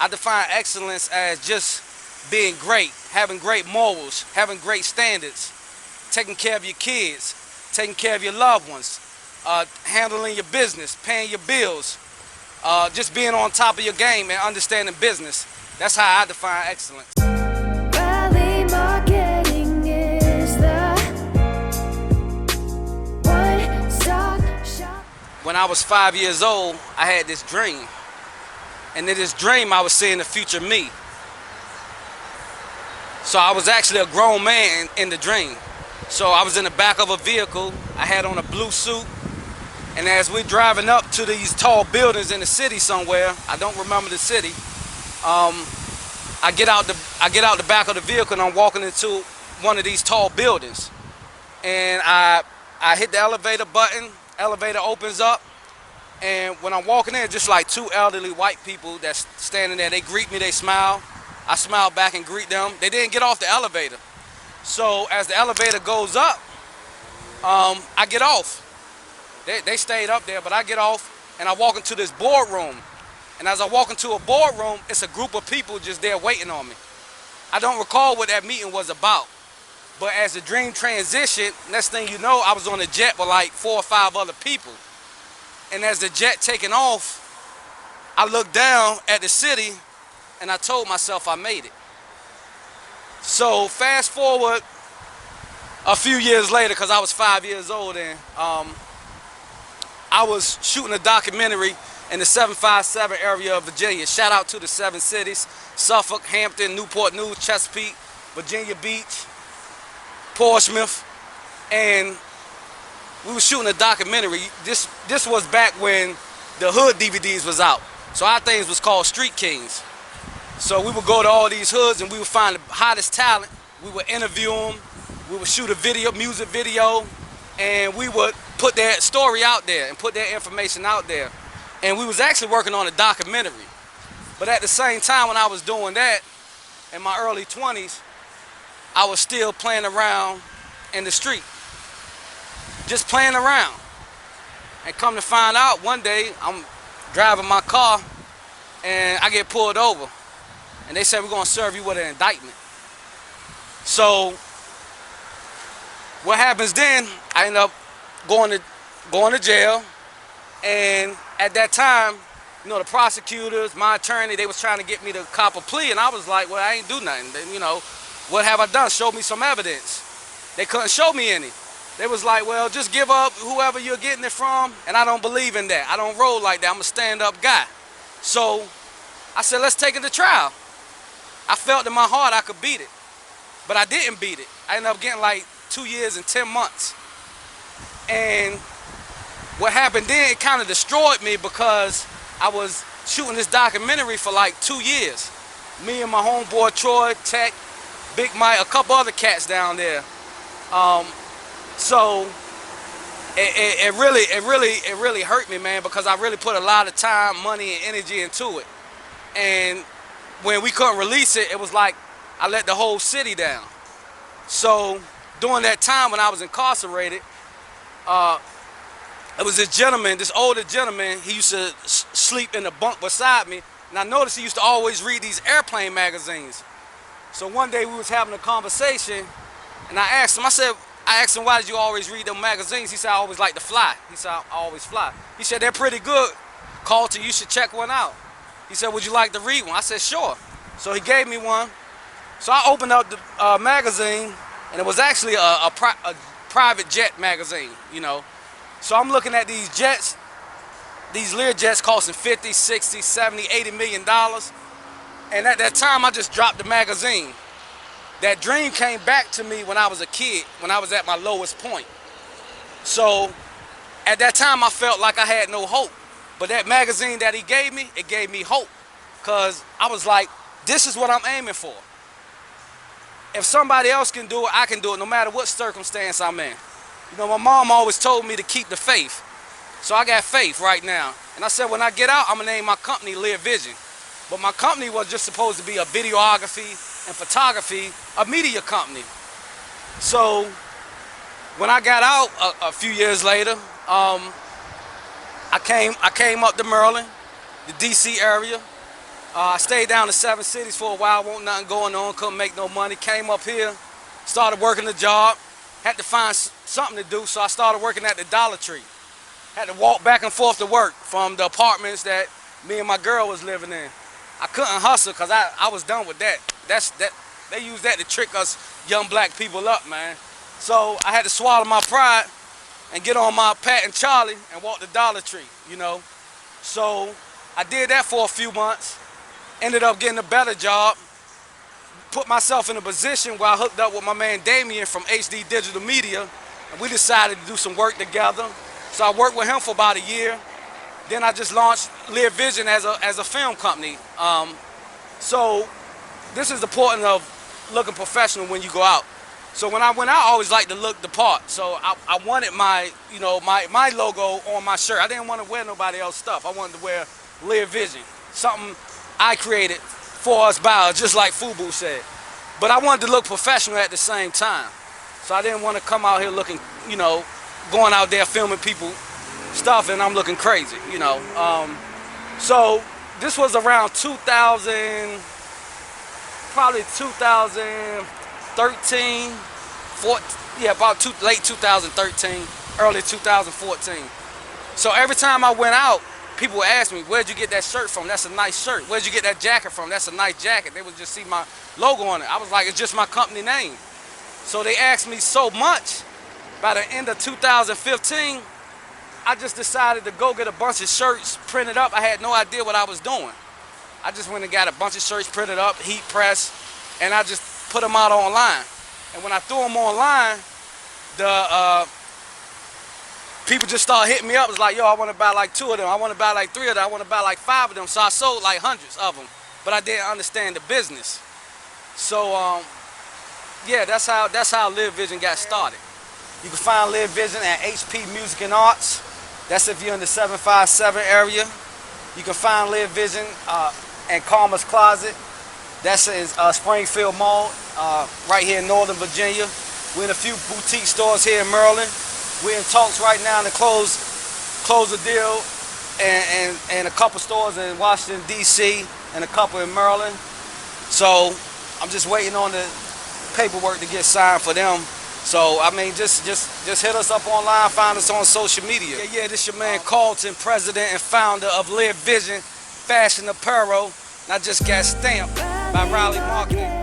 I define excellence as just being great, having great morals, having great standards, taking care of your kids, taking care of your loved ones, handling your business, paying your bills, just being on top of your game and understanding business. That's how I define excellence. Rally marketing is the one-stop shop. When I was 5 years old, I had this dream. And in this dream, I was seeing the future me. So I was actually a grown man in the dream. So I was in the back of a vehicle. I had on a blue suit. And as we're driving up to these tall buildings in the city somewhere, I don't remember the city, I get out the back of the vehicle and I'm walking into one of these tall buildings. And I hit the elevator button, elevator opens up, and when I'm walking in, just like two elderly white people that's standing there, they greet me, they smile. I smile back and greet them. They didn't get off the elevator. So as the elevator goes up, I get off. They stayed up there, but I get off and I walk into this boardroom. And as I walk into a boardroom, it's a group of people just there waiting on me. I don't recall what that meeting was about. But as the dream transitioned, next thing you know, I was on a jet with like 4 or 5 other people. And as the jet taking off, I looked down at the city and I told myself I made it. So fast forward a few years later, because I was 5 years old and I was shooting a documentary in the 757 area of Virginia. Shout out to the 7 cities: Suffolk, Hampton, Newport News, Chesapeake, Virginia Beach, Portsmouth. And we were shooting a documentary. This was back when the Hood DVDs was out. So our things was called Street Kings. So we would go to all these hoods and we would find the hottest talent. We would interview them. We would shoot a video, music video, and we would put their story out there and put their information out there. And we was actually working on a documentary. But at the same time when I was doing that, in my early 20s, I was still playing around in the street. Just playing around. And come to find out, one day I'm driving my car and I get pulled over. And they said, we're gonna serve you with an indictment. So what happens then, I end up going to jail. And at that time, you know, the prosecutors, my attorney, they was trying to get me to cop a plea, and I was like, well, I ain't do nothing. You know, what have I done? Show me some evidence. They couldn't show me any. They was like, well, just give up whoever you're getting it from, and I don't believe in that. I don't roll like that. I'm a stand-up guy. So I said, let's take it to trial. I felt in my heart I could beat it, but I didn't beat it. I ended up getting like 2 years and 10 months. And what happened then, it kind of destroyed me because I was shooting this documentary for like 2 years. Me and my homeboy Troy, Tech, Big Mike, a couple other cats down there. So it really hurt me, man, because I really put a lot of time, money, and energy into it. And when we couldn't release it, it was like I let the whole city down. So during that time when I was incarcerated, it was this gentleman, this older gentleman. He used to sleep in the bunk beside me, and I noticed he used to always read these airplane magazines. So one day we was having a conversation, and I asked him, why did you always read them magazines? He said, I always like to fly. He said, I always fly. He said, they're pretty good. Carlton, you should check one out. He said, would you like to read one? I said, sure. So he gave me one. So I opened up the magazine, and it was actually a private jet magazine, you know. So I'm looking at these jets, these Lear jets costing 50, 60, 70, 80 million dollars. And at that time, I just dropped the magazine. That dream came back to me when I was a kid, when I was at my lowest point. So at that time, I felt like I had no hope. But that magazine that he gave me, it gave me hope. Because I was like, this is what I'm aiming for. If somebody else can do it, I can do it, no matter what circumstance I'm in. You know, my mom always told me to keep the faith. So I got faith right now. And I said, when I get out, I'm going to name my company LEARVISION. But my company was just supposed to be a videography and photography, a media company. So when I got out a few years later, I came up to Maryland, the DC area, I stayed down in 7 cities for a while, wasn't nothing going on, couldn't make no money. Came up here, started working the job, had to find something to do, so I started working at the Dollar Tree. Had to walk back and forth to work from the apartments that me and my girl was living in. I couldn't hustle because I was done with that. They use that to trick us young black people up, man. So I had to swallow my pride and get on my Pat and Charlie and walk the Dollar Tree, you know. So I did that for a few months, ended up getting a better job, put myself in a position where I hooked up with my man Damien from HD Digital Media, and we decided to do some work together. So I worked with him for about a year. Then I just launched LEARVISION as a film company. So this is the point of looking professional when you go out. So when I went out, I always liked to look the part. So I wanted my logo on my shirt. I didn't want to wear nobody else's stuff. I wanted to wear LEARVISION, something I created for us by us, just like Fubu said. But I wanted to look professional at the same time. So I didn't want to come out here looking, going out there filming people stuff and I'm looking crazy, So this was around 2000, probably 2013, 14, yeah, about late 2013, early 2014. So every time I went out, people would ask me, where'd you get that shirt from? That's a nice shirt. Where'd you get that jacket from? That's a nice jacket. They would just see my logo on it. I was like, it's just my company name. So they asked me so much. By the end of 2015, I just decided to go get a bunch of shirts printed up. I had no idea what I was doing. I just went and got a bunch of shirts printed up, heat pressed, and I just put them out online. And when I threw them online, the people just started hitting me up. It was like, yo, I want to buy like 2 of them. I want to buy like 3 of them. I want to buy like 5 of them. So I sold like hundreds of them, but I didn't understand the business. So yeah, that's how LEARVISION got started. You can find LEARVISION at HP Music and Arts. That's if you're in the 757 area. You can find LEARVISION in Karma's Closet. That's in Springfield Mall, right here in Northern Virginia. We're in a few boutique stores here in Maryland. We're in talks right now to close a deal and a couple stores in Washington, D.C. and a couple in Maryland. So I'm just waiting on the paperwork to get signed for them. So I mean, just hit us up online, find us on social media. Yeah, this your man Carlton, president and founder of LEARVISION Fashion Apparel. And I just got stamped by Riley Marketing.